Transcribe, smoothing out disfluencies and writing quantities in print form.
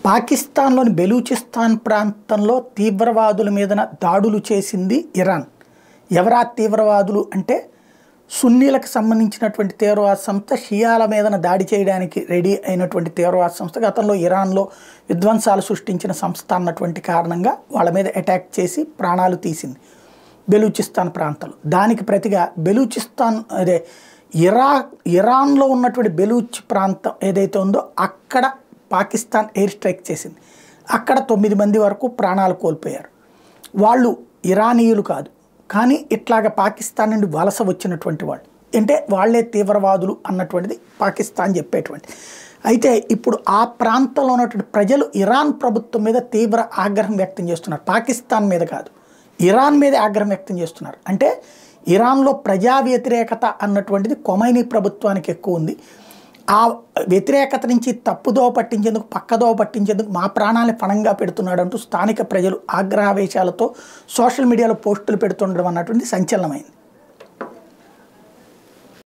పాకిస్తాన్లోని బెలూచిస్తాన్ ప్రాంతంలో తీవ్రవాదుల మీదన దాడులు చేసింది ఇరాన్. ఎవరా తీవ్రవాదులు అంటే సున్నీలకు సంబంధించినటువంటి తీవ్రవాద సంస్థ, షియాల మీదన దాడి చేయడానికి రెడీ అయినటువంటి తీవ్రవాద సంస్థ. గతంలో ఇరాన్లో విధ్వంసాలు సృష్టించిన సంస్థ అన్నటువంటి కారణంగా వాళ్ళ మీద అటాక్ చేసి ప్రాణాలు తీసింది బెలూచిస్తాన్ ప్రాంతంలో. దానికి ప్రతిగా బెలూచిస్తాన్ ఇరాన్లో ఉన్నటువంటి బెలూచ్ ప్రాంతం ఏదైతే ఉందో అక్కడ పాకిస్తాన్ ఎయిర్ స్ట్రైక్ చేసింది. అక్కడ 9 మంది వరకు ప్రాణాలు కోల్పోయారు. వాళ్ళు ఇరానీయులు కాదు, కానీ ఇట్లాగ పాకిస్తాన్ నుండి వలస వచ్చినటువంటి వాళ్ళు, అంటే వాళ్ళే తీవ్రవాదులు అన్నటువంటిది పాకిస్తాన్ చెప్పేటువంటి. అయితే ఇప్పుడు ఆ ప్రాంతంలో ఉన్నటువంటి ప్రజలు ఇరాన్ ప్రభుత్వం మీద తీవ్ర ఆగ్రహం వ్యక్తం చేస్తున్నారు. పాకిస్తాన్ మీద కాదు, ఇరాన్ మీద ఆగ్రహం వ్యక్తం చేస్తున్నారు. అంటే ఇరాన్లో ప్రజా వ్యతిరేకత అన్నటువంటిది ఖొమైనీ ప్రభుత్వానికి ఎక్కువ ఉంది. ఆ వ్యతిరేకత నుంచి తప్పుదోవ పట్టించేందుకు, పక్కదోవ పట్టించేందుకు మా ప్రాణాలని పణంగా పెడుతున్నాడు అంటూ స్థానిక ప్రజలు ఆగ్రహావేశాలతో సోషల్ మీడియాలో పోస్టులు పెడుతుండడం అన్నటువంటి సంచలనమైంది.